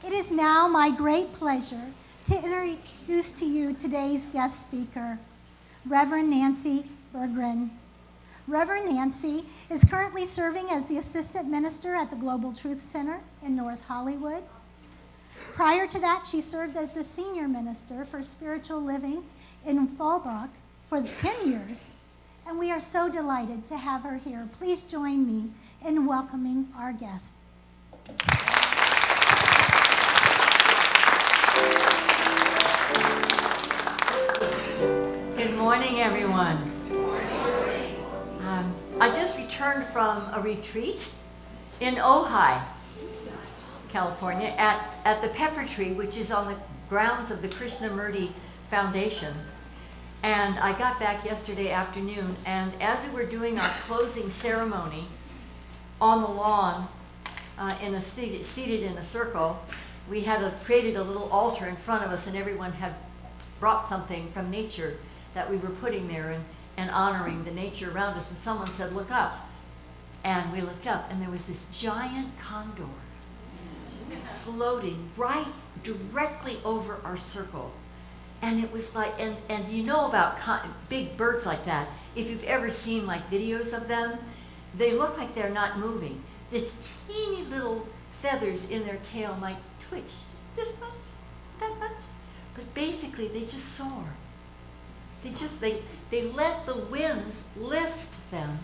It is now my great pleasure to introduce to you today's guest speaker, Reverend Nancy Berggren. Reverend Nancy is currently serving as the Assistant Minister at the Global Truth Center in North Hollywood. Prior to that, she served as the Senior Minister for Spiritual Living in Fallbrook for 10 years, and we are so delighted to have her here. Please join me in welcoming our guest. Good morning, everyone. I just returned from a retreat in Ojai, California, at the Pepper Tree, which is on the grounds of the Krishnamurti Foundation. And I got back yesterday afternoon, and as we were doing our closing ceremony on the lawn, seated in a circle, we had created a little altar in front of us, and everyone had brought something from nature that we were putting there and honoring the nature around us. And someone said, "Look up." And we looked up, and there was this giant condor floating right directly over our circle. And it was like, and you know about big birds like that, if you've ever seen like videos of them, they look like they're not moving. This teeny little feathers in their tail might twitch, this much, that much, but basically they just soar. They let the winds lift them,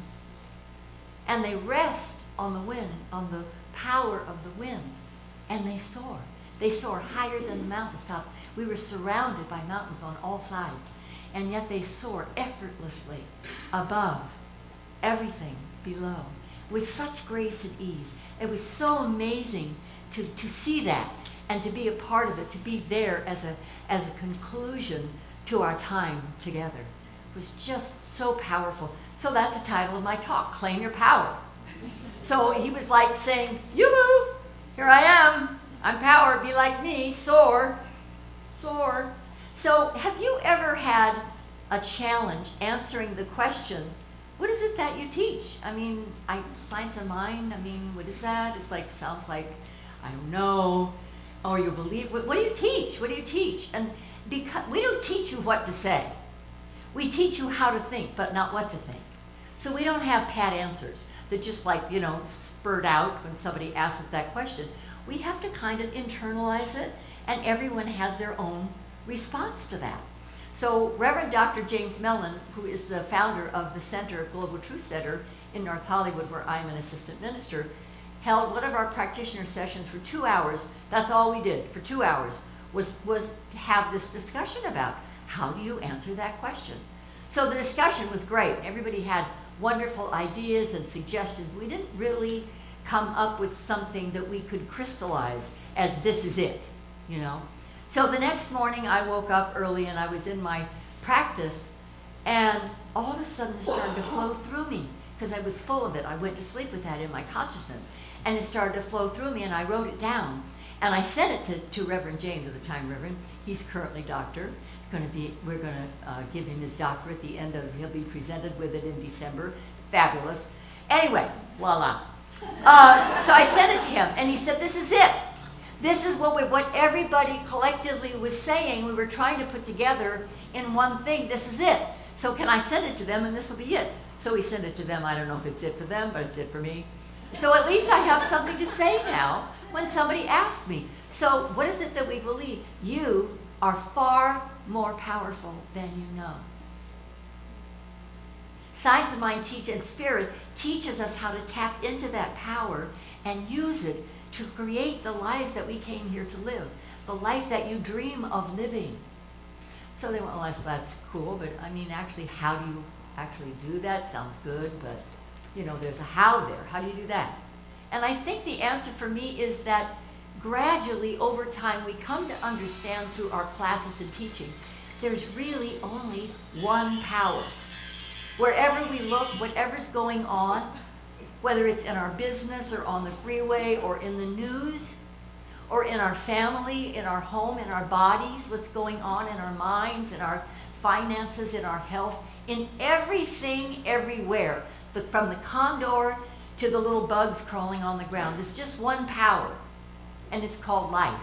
and they rest on the wind, on the power of the wind, and they soar. They soar higher than the mountaintop. We were surrounded by mountains on all sides, and yet they soar effortlessly above everything below with such grace and ease. It was so amazing to see that and to be a part of it, to be there as a conclusion to our time together. It was just so powerful. So that's the title of my talk, Claim Your Power. So he was like saying, yoo-hoo, here I am, I'm power, be like me, soar, soar. So have you ever had a challenge answering the question, what is it that you teach? I mean, science of mind, what is that? It's like, sounds like, I don't know, or you believe, what do you teach? What do you teach? And because we don't teach you what to say. We teach you how to think, but not what to think. So we don't have pat answers that just spurt out when somebody asks us that question. We have to kind of internalize it, and everyone has their own response to that. So Reverend Dr. James Mellon, who is the founder of the Center, Global Truth Center in North Hollywood, where I'm an assistant minister, held one of our practitioner sessions for 2 hours. That's all we did for 2 hours, was to have this discussion about how do you answer that question. So the discussion was great. Everybody had wonderful ideas and suggestions. We didn't really come up with something that we could crystallize as this is it, So the next morning I woke up early and I was in my practice, and all of a sudden it started to flow through me because I was full of it. I went to sleep with that in my consciousness, and it started to flow through me, and I wrote it down. And I sent it to Reverend James at the time. Reverend, he's currently doctor. We're going to give him his doctorate at the end of, he'll be presented with it in December. Fabulous. Anyway, voila. So I sent it to him, and he said, this is it. This is what everybody collectively was saying we were trying to put together in one thing. This is it. So can I send it to them, and this will be it. So he sent it to them. I don't know if it's it for them, but it's it for me. So at least I have something to say now when somebody asks me. So what is it that we believe? You are far more powerful than you know. Science of Mind and Spirit teaches us how to tap into that power and use it to create the lives that we came here to live, the life that you dream of living. So they went, well, that's cool, but actually, how do you actually do that? Sounds good, but there's a how there. How do you do that? And I think the answer for me is that gradually over time we come to understand through our classes and teaching there's really only one power. Wherever we look, whatever's going on, whether it's in our business or on the freeway or in the news or in our family, in our home, in our bodies, what's going on in our minds, in our finances, in our health, in everything, everywhere, from the condor to the little bugs crawling on the ground. There's just one power, and it's called life.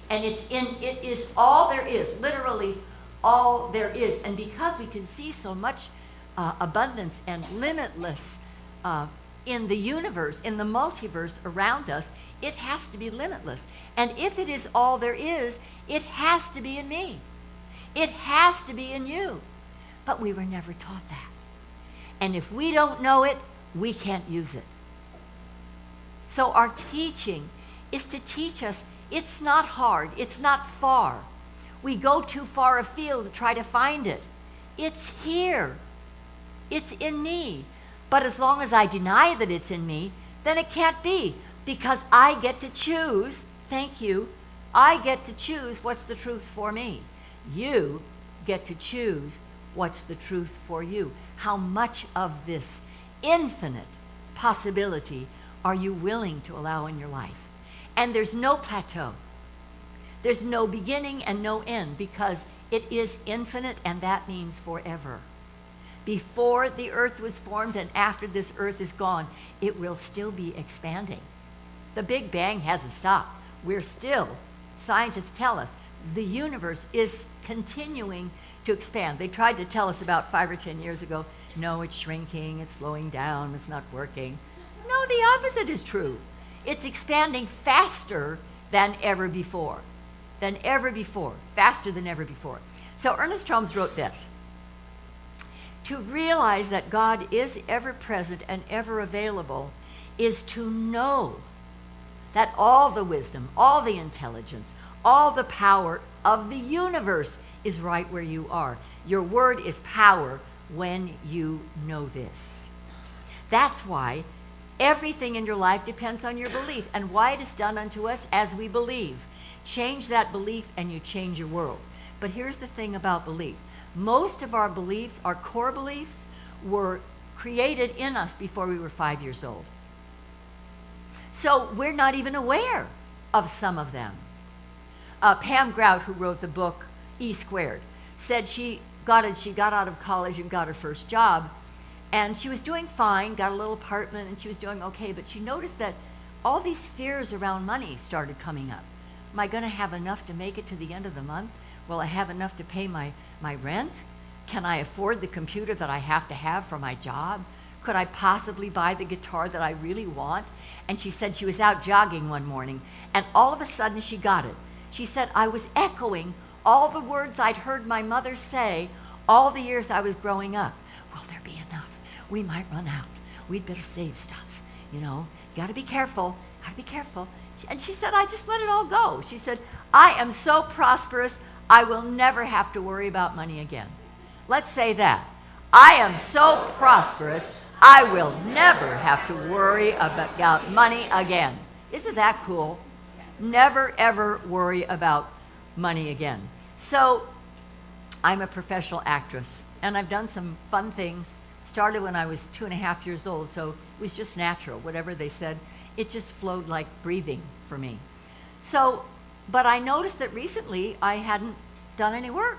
And it is all there is, literally all there is. And because we can see so much abundance and limitless in the universe, in the multiverse around us, it has to be limitless. And if it is all there is, it has to be in me. It has to be in you. But we were never taught that. And if we don't know it, we can't use it. So our teaching is to teach us it's not hard, it's not far. We go too far afield to try to find it. It's here. It's in me. But as long as I deny that it's in me, then it can't be, because I get to choose, thank you, I get to choose what's the truth for me. You get to choose what's the truth for you. How much of this infinite possibility are you willing to allow in your life? And there's no plateau. There's no beginning and no end, because it is infinite, and that means forever. Before the earth was formed and after this earth is gone, it will still be expanding. The Big Bang hasn't stopped. We're still, scientists tell us, the universe is continuing to expand. They tried to tell us about 5 or 10 years ago, no, it's shrinking, it's slowing down, it's not working. No, the opposite is true. It's expanding faster than ever before. Faster than ever before. So Ernest Holmes wrote this: to realize that God is ever present and ever available is to know that all the wisdom, all the intelligence, all the power of the universe is right where you are. Your word is power when you know this. That's why everything in your life depends on your belief, and why it is done unto us as we believe. Change that belief and you change your world. But here's the thing about belief. Most of our beliefs, our core beliefs, were created in us before we were 5 years old. So we're not even aware of some of them. Pam Grout, who wrote the book E Squared, said she got out of college and got her first job, and she was doing fine, got a little apartment, and she was doing okay, but she noticed that all these fears around money started coming up. Am I going to have enough to make it to the end of the month? Will I have enough to pay my rent? Can I afford the computer that I have to have for my job? Could I possibly buy the guitar that I really want? And she said she was out jogging one morning, and all of a sudden she got it. She said, I was echoing all the words I'd heard my mother say all the years I was growing up. Will there be enough? We might run out. We'd better save stuff. You know, gotta be careful, gotta be careful. And she said, I just let it all go. She said, I am so prosperous, I will never have to worry about money again. Let's say that. I am so prosperous, I will never have to worry about money again. Isn't that cool? Never, ever worry about money again. So, I'm a professional actress, and I've done some fun things. Started when I was 2.5 years old, so it was just natural. Whatever they said, it just flowed like breathing for me. So, but I noticed that recently I hadn't done any work.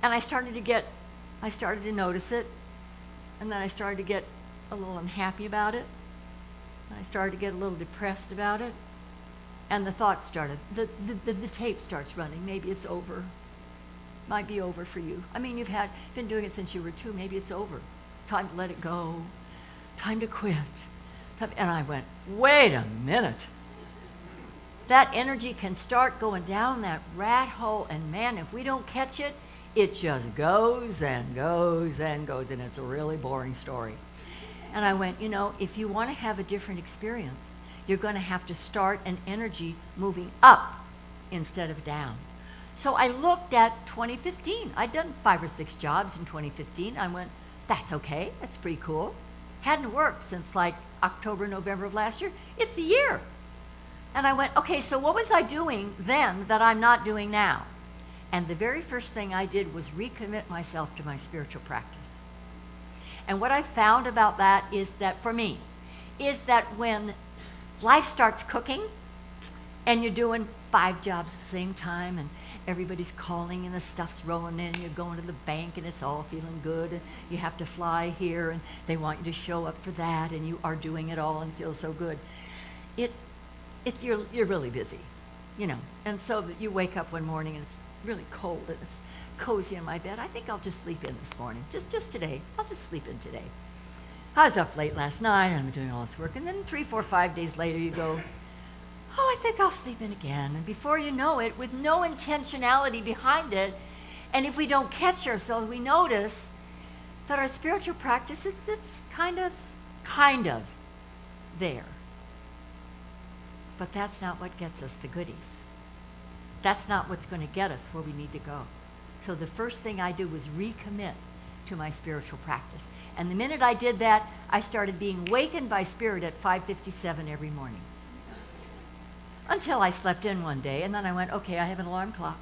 And I started to notice it, and then I started to get a little unhappy about it. And I started to get a little depressed about it. And the thought started, the tape starts running. Maybe it's over. Might be over for you. I mean, you've been doing it since you were 2. Maybe it's over. Time to let it go. Time to quit. And I went, wait a minute. That energy can start going down that rat hole, and man, if we don't catch it, it just goes and goes and goes, and it's a really boring story. And I went, you know, if you want to have a different experience, you're going to have to start an energy moving up instead of down. So I looked at 2015. I'd done 5 or 6 jobs in 2015. I went, that's okay, that's pretty cool. Hadn't worked since like October, November of last year. It's a year. And I went, okay, so what was I doing then that I'm not doing now? And the very first thing I did was recommit myself to my spiritual practice. And what I found about that is that, for me, is that when life starts cooking and you're doing 5 jobs at the same time, and everybody's calling and the stuff's rolling in, you're going to the bank and it's all feeling good, and you have to fly here and they want you to show up for that, and you are doing it all and feel so good. You're really busy. you know. And so that you wake up one morning and it's really cold and it's cozy in my bed. I think I'll just sleep in this morning. Just today. I'll just sleep in today. I was up late last night and I'm doing all this work. And then 3, 4, 5 days later you go, oh, I think I'll sleep in again. And before you know it, with no intentionality behind it, and if we don't catch ourselves, we notice that our spiritual practice is it's kind of there. But that's not what gets us the goodies. That's not what's going to get us where we need to go. So the first thing I did was recommit to my spiritual practice. And the minute I did that, I started being wakened by spirit at 5:57 every morning. Until I slept in one day, and then I went, okay, I have an alarm clock.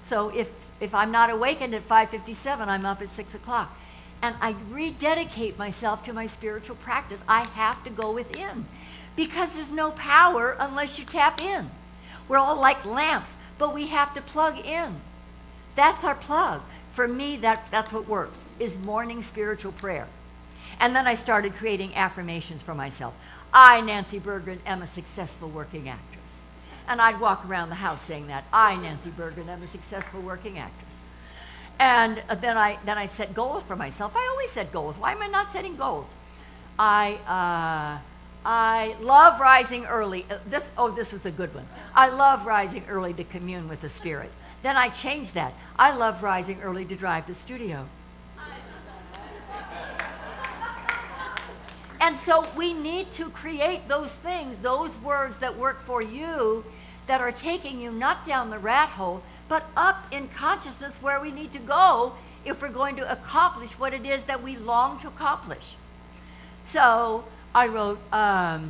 So if I'm not awakened at 5:57, I'm up at 6 o'clock. And I rededicate myself to my spiritual practice. I have to go within. Because there's no power unless you tap in. We're all like lamps, but we have to plug in. That's our plug. For me, that's what works, is morning spiritual prayer. And then I started creating affirmations for myself. I, Nancy Berggren, am a successful working actress. And I'd walk around the house saying that. I, Nancy Berggren, am a successful working actress. And then I set goals for myself. I always set goals. Why am I not setting goals? I love rising early. This was a good one. I love rising early to commune with the Spirit. Then I changed that. I love rising early to drive to the studio. And so we need to create those things, those words that work for you, that are taking you not down the rat hole, but up in consciousness where we need to go if we're going to accomplish what it is that we long to accomplish. So I wrote, I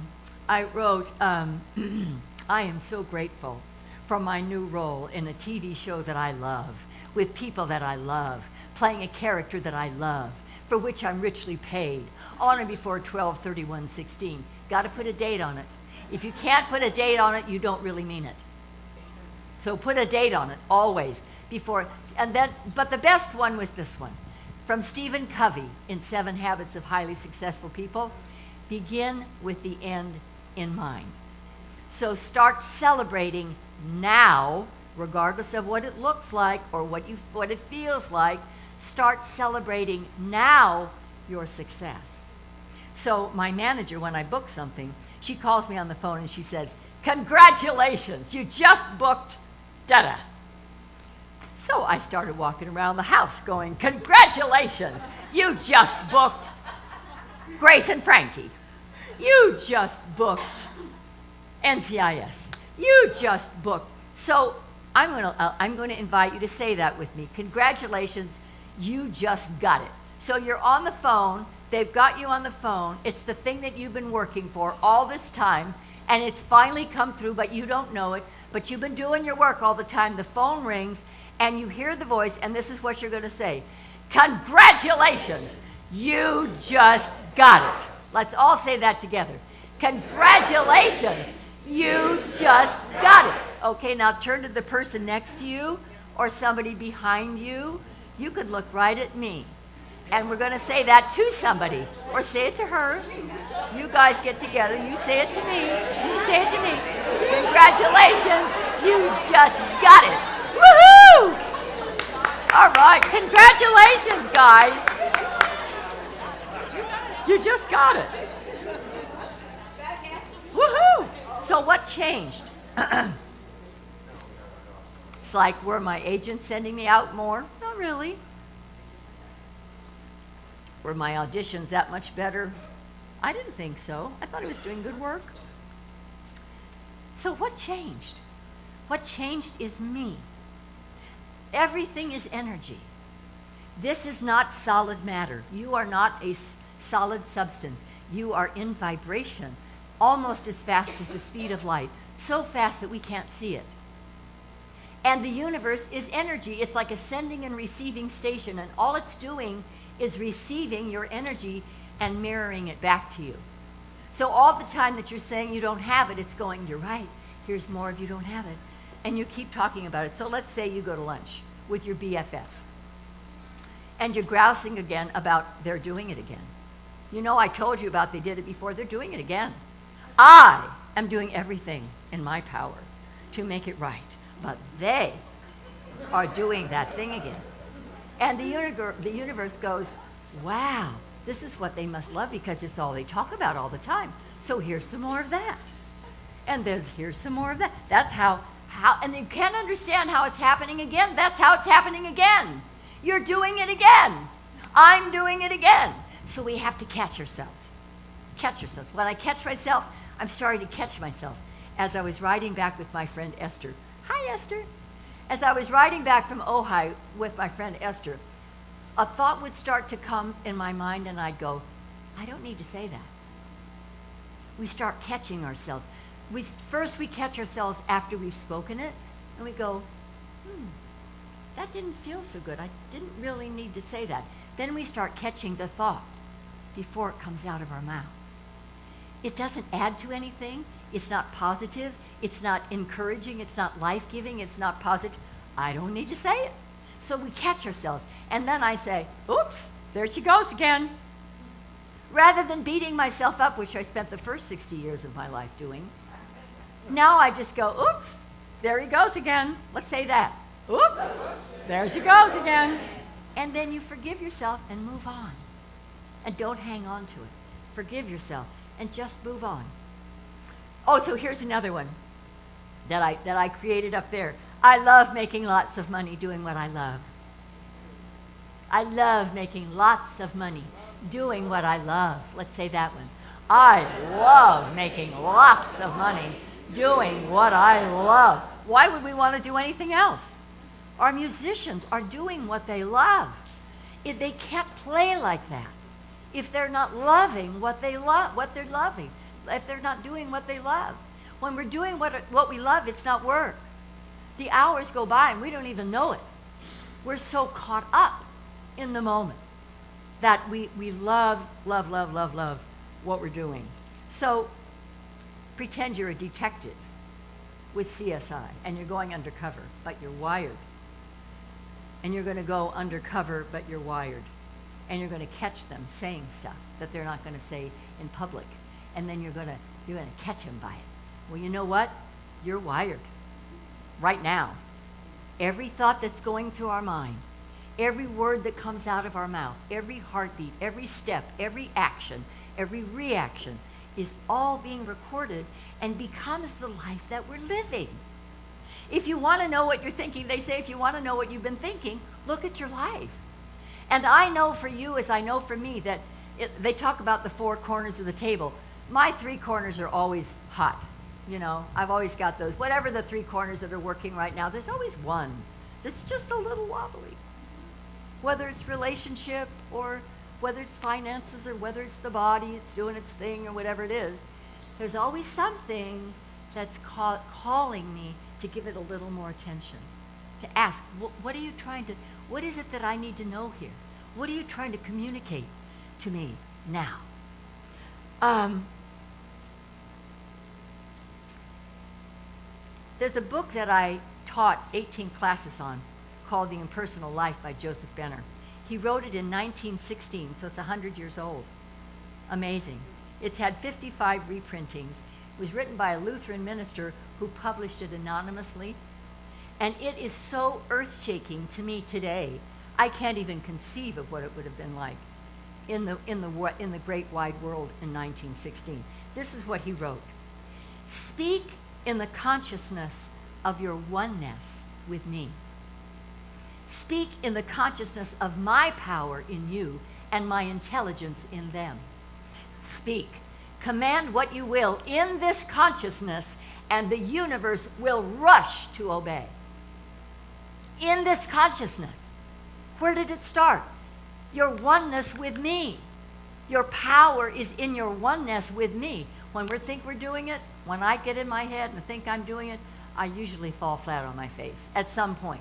am so grateful for my new role in a TV show that I love, with people that I love, playing a character that I love, for which I'm richly paid, on or before 12/31/16. Got to put a date on it. If you can't put a date on it, you don't really mean it. So put a date on it, always, before, and then, but the best one was this one, from Stephen Covey in 7 Habits of Highly Successful People. Begin with the end in mind. So start celebrating now, regardless of what it looks like or what it feels like. Start celebrating now your success. So my manager, when I book something, she calls me on the phone and she says, congratulations, you just booked da-da. So I started walking around the house going, congratulations, you just booked Grace and Frankie. You just booked NCIS. You just booked. So I'm going to invite you to say that with me. Congratulations, you just got it. So you're on the phone. They've got you on the phone. It's the thing that you've been working for all this time, and it's finally come through, but you don't know it. But you've been doing your work all the time. The phone rings, and you hear the voice, and this is what you're going to say. Congratulations, you just got it. Let's all say that together. Congratulations, you just got it. Okay, now turn to the person next to you or somebody behind you. You could look right at me. And we're going to say that to somebody, or say it to her. You guys get together. You say it to me. You say it to me. Congratulations, you just got it. Woohoo! All right, congratulations, guys. You just got it. Woohoo! So what changed? It's like, were my agents sending me out more? Not really. Were my auditions that much better? I didn't think so. I thought I was doing good work. So what changed? What changed is me. Everything is energy. This is not solid matter. You are not a solid substance. You are in vibration, almost as fast as the speed of light, so fast that we can't see it. And the universe is energy. It's like a sending and receiving station, and all it's doing is receiving your energy and mirroring it back to you. So all the time that you're saying you don't have it, it's going, you're right, here's more of you don't have it. And you keep talking about it. So let's say you go to lunch with your BFF, and you're grousing again about they're doing it again. You know, I told you about they did it before, they're doing it again. I am doing everything in my power to make it right. But they are doing that thing again. And the universe goes, wow, this is what they must love because it's all they talk about all the time. So here's some more of that. And then here's some more of that. That's how, and you can't understand how it's happening again. That's how it's happening again. You're doing it again. I'm doing it again. So we have to catch ourselves. Catch ourselves. When I catch myself, I'm starting to catch myself. As I was riding back with my friend Esther. Hi, Esther. As I was riding back from Ojai with my friend Esther, a thought would start to come in my mind and I'd go, I don't need to say that. We start catching ourselves. First we catch ourselves after we've spoken it, and we go, that didn't feel so good. I didn't really need to say that. Then we start catching the thought before it comes out of our mouth. It doesn't add to anything. It's not positive. It's not encouraging. It's not life-giving. It's not positive. I don't need to say it. So we catch ourselves. And then I say, oops, there she goes again. Rather than beating myself up, which I spent the first 60 years of my life doing, now I just go, oops, there he goes again. Let's say that. Oops, there she goes again. And then you forgive yourself and move on. And don't hang on to it. Forgive yourself and just move on. Oh, so here's another one that I created up there. I love making lots of money doing what I love. I love making lots of money doing what I love. Let's say that one. I love making lots of money doing what I love. Why would we want to do anything else? Our musicians are doing what they love. If they can't play like that if they're not loving what they love, what they're loving, if they're not doing what they love. When we're doing what we love, it's not work. The hours go by and we don't even know it. We're so caught up in the moment that we love what we're doing. So pretend you're a detective with CSI and you're going undercover, but you're wired. And you're going to go undercover, but you're wired. And you're going to catch them saying stuff that they're not going to say in public. And then you're going to catch them by it. Well, you know what? You're wired right now. Every thought that's going through our mind, every word that comes out of our mouth, every heartbeat, every step, every action, every reaction is all being recorded and becomes the life that we're living. If you want to know what you're thinking, they say if you want to know what you've been thinking, look at your life. And I know for you, as I know for me, that they talk about the four corners of the table. My three corners are always hot. You know, I've always got those. Whatever the three corners that are working right now, there's always one that's just a little wobbly. Whether it's relationship or whether it's finances or whether it's the body, it's doing its thing or whatever it is, there's always something that's calling me to give it a little more attention. To ask, what are you trying to, what is it that I need to know here? What are you trying to communicate to me now? There's a book that I taught 18 classes on called The Impersonal Life by Joseph Benner. He wrote it in 1916, so it's 100 years old. Amazing. It's had 55 reprintings. It was written by a Lutheran minister who published it anonymously. And it is so earth-shaking to me today. I can't even conceive of what it would have been like in the great wide world in 1916. This is what he wrote. Speak in the consciousness of your oneness with me. Speak in the consciousness of my power in you and my intelligence in them. Speak. Command what you will in this consciousness, and the universe will rush to obey. In this consciousness. Where did it start? Your oneness with me. Your power is in your oneness with me. When we think we're doing it, when I get in my head and think I'm doing it, I usually fall flat on my face at some point.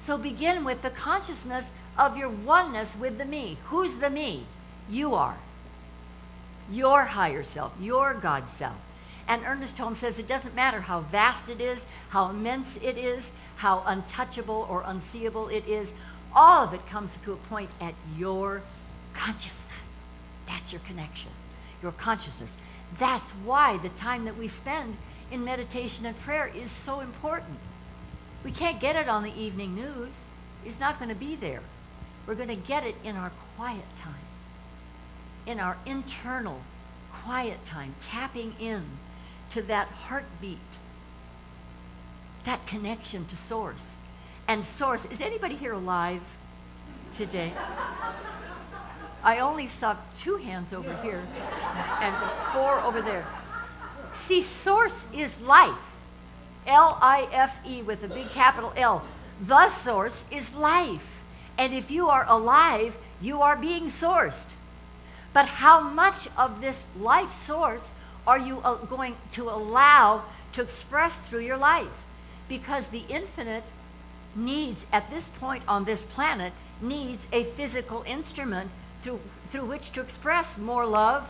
So begin with the consciousness of your oneness with the me. Who's the me? You are. Your higher self, your God self. And Ernest Holmes says it doesn't matter how vast it is, how immense it is, how untouchable or unseeable it is. All of it comes to a point at your consciousness. That's your connection, your consciousness. That's why the time that we spend in meditation and prayer is so important. We can't get it on the evening news. It's not going to be there. We're going to get it in our quiet time, in our internal quiet time, tapping in to that heartbeat, that connection to Source. And Source, is anybody here alive today? I only saw 2 hands over here and 4 over there. See, Source is life. L-I-F-E with a big capital L. The Source is life. And if you are alive, you are being sourced. But how much of this life source are you going to allow to express through your life? Because the infinite needs, at this point on this planet, needs a physical instrument through which to express more love,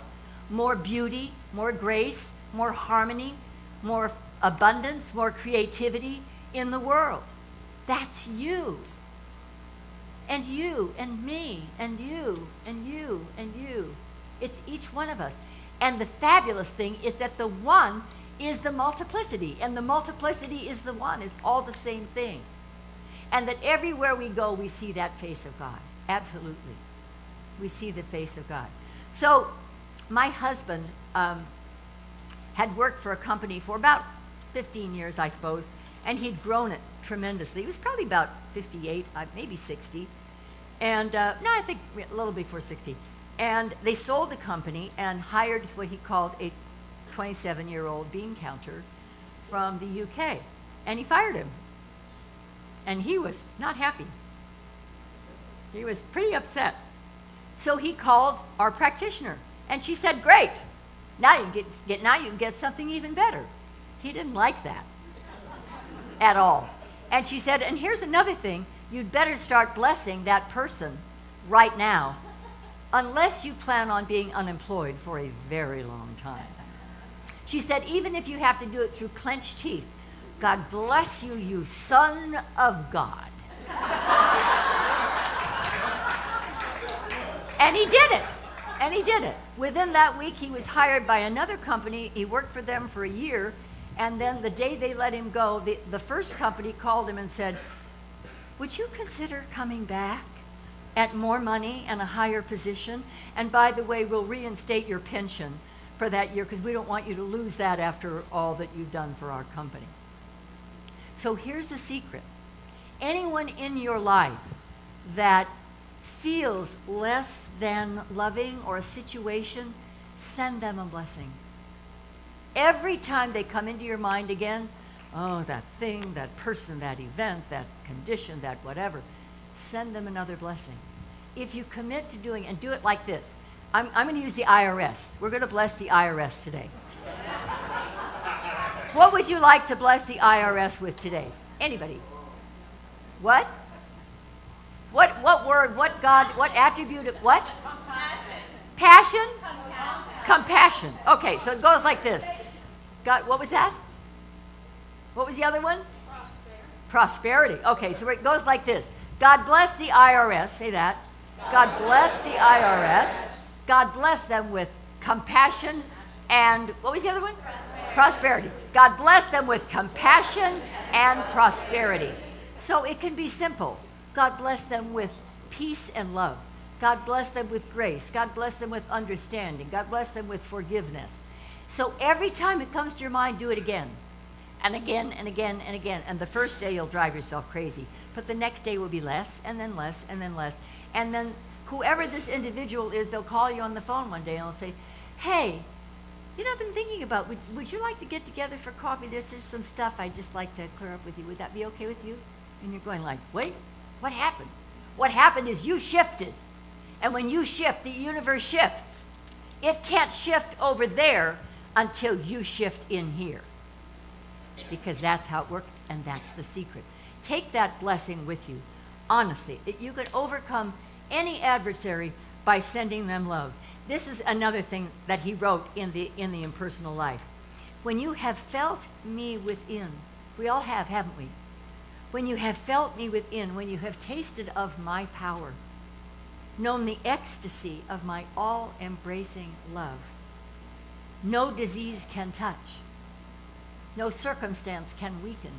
more beauty, more grace, more harmony, more abundance, more creativity in the world. That's you. And you, and me, and you, and you, and you. It's each one of us. And the fabulous thing is that the one is the multiplicity, and the multiplicity is the one. It's all the same thing. And that everywhere we go, we see that face of God. Absolutely. We see the face of God. So my husband had worked for a company for about 15 years, I suppose, and he'd grown it tremendously. He was probably about 58, maybe 60. And no, I think a little before 60. And they sold the company and hired what he called a 27-year-old bean counter from the UK. And he fired him. And he was not happy. He was pretty upset. So he called our practitioner. And she said, great. Now you can get something even better. He didn't like that at all. And she said, and here's another thing. You'd better start blessing that person right now, unless you plan on being unemployed for a very long time. She said, even if you have to do it through clenched teeth, God bless you, you son of God. And he did it. And he did it. Within that week, he was hired by another company. He worked for them for a year. And then the day they let him go, the first company called him and said, would you consider coming back at more money and a higher position? And by the way, we'll reinstate your pension for that year because we don't want you to lose that after all that you've done for our company. So here's the secret. Anyone in your life that feels less than loving or a situation, send them a blessing. Every time they come into your mind again, oh, that thing, that person, that event, that condition, that whatever, send them another blessing. If you commit to doing, and do it like this. I'm going to use the IRS. We're going to bless the IRS today. What would you like to bless the IRS with today? Anybody? What? What word, what God, what attribute, what? Passion? Compassion. Okay, so it goes like this. God, what was that? What was the other one? Prosperity. Okay, so it goes like this. God bless the IRS. Say that. God bless the IRS. God bless them with compassion and, what was the other one? Prosperity. God bless them with compassion and prosperity. So it can be simple. God bless them with peace and love. God bless them with grace. God bless them with understanding. God bless them with forgiveness. So every time it comes to your mind, do it again. And again, and again, and again. And the first day you'll drive yourself crazy. But the next day will be less, and then less, and then less. And then whoever this individual is, they'll call you on the phone one day and they'll say, hey, you know, I've been thinking about, would you like to get together for coffee? There's just some stuff I'd just like to clear up with you. Would that be okay with you? And you're going like, wait, what happened? What happened is you shifted. And when you shift, the universe shifts. It can't shift over there until you shift in here. Because that's how it works, and that's the secret. Take that blessing with you. Honestly, you can overcome any adversary by sending them love. This is another thing that he wrote in the impersonal life. When you have felt me within, we all have, haven't we? When you have felt me within, when you have tasted of my power, known the ecstasy of my all-embracing love, no disease can touch, No circumstance can weaken.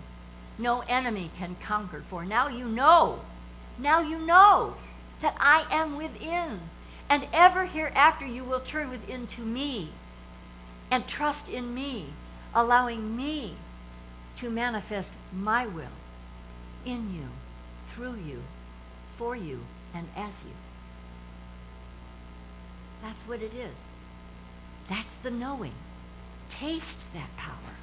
No enemy can conquer. For now you know that I am within. And ever hereafter you will turn within to me and trust in me, allowing me to manifest my will in you, through you, for you, and as you. That's what it is. That's the knowing. Taste that power.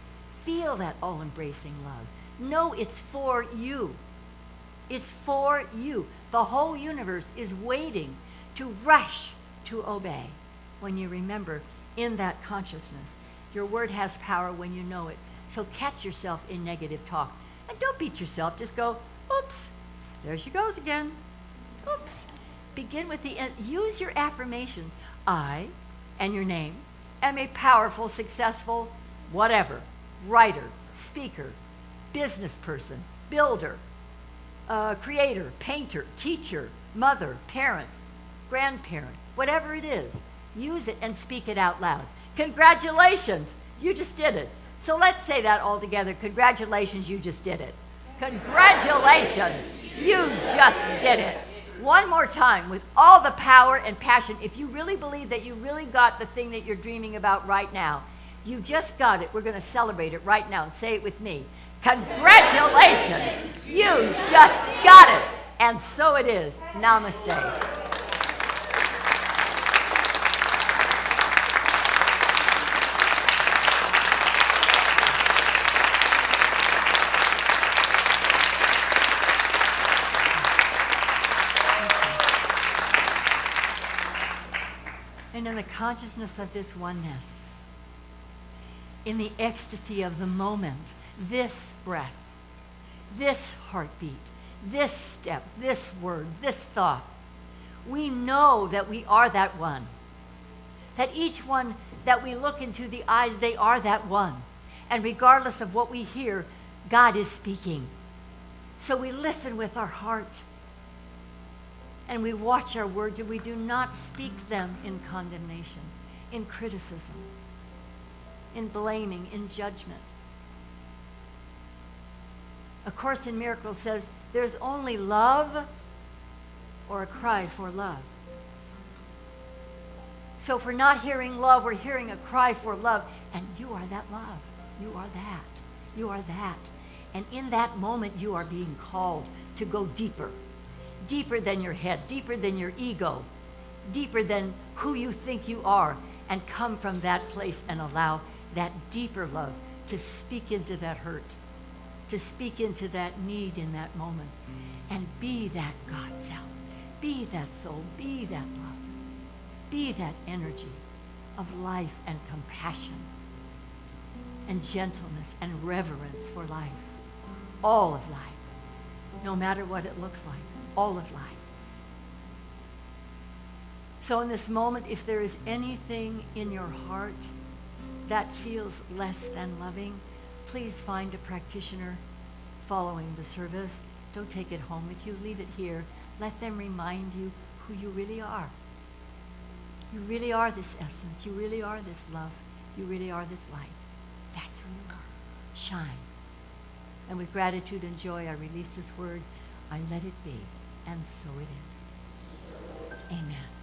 Feel that all-embracing love. Know it's for you. It's for you. The whole universe is waiting to rush to obey when you remember in that consciousness. Your word has power when you know it. So catch yourself in negative talk. And don't beat yourself. Just go, oops, there she goes again. Oops. Begin with use your affirmations. I, and your name, am a powerful, successful, whatever, writer, speaker, business person, builder, creator, painter, teacher, mother, parent, grandparent, whatever it is. Use it and speak it out loud. Congratulations, you just did it. So let's say that all together. Congratulations, you just did it. Congratulations, you just did it. One more time with all the power and passion. If you really believe that you really got the thing that you're dreaming about right now, you just got it. We're going to celebrate it right now and say it with me. Congratulations, you just got it. And so it is. Namaste. And in the consciousness of this oneness, in the ecstasy of the moment, this breath, this heartbeat, this step, this word, this thought, we know that we are that one. That each one that we look into the eyes, they are that one. And regardless of what we hear, God is speaking. So we listen with our heart. And we watch our words, and we do not speak them in condemnation, in criticism, in blaming, in judgment. A Course in Miracles says there's only love or a cry for love. So if we're not hearing love, we're hearing a cry for love. And you are that love. You are that. You are that. And in that moment, you are being called to go deeper. Deeper than your head, deeper than your ego, deeper than who you think you are, and come from that place and allow that deeper love to speak into that hurt, to speak into that need in that moment, and be that God self, be that soul, be that love, be that energy of life and compassion and gentleness and reverence for life, all of life, no matter what it looks like. All of life. So in this moment, if there is anything in your heart that feels less than loving, please find a practitioner following the service. Don't take it home with you. Leave it here. Let them remind you who you really are. You really are this essence. You really are this love. You really are this light. That's who you are. Shine. And with gratitude and joy, I release this word. I let it be. And so it is. Amen.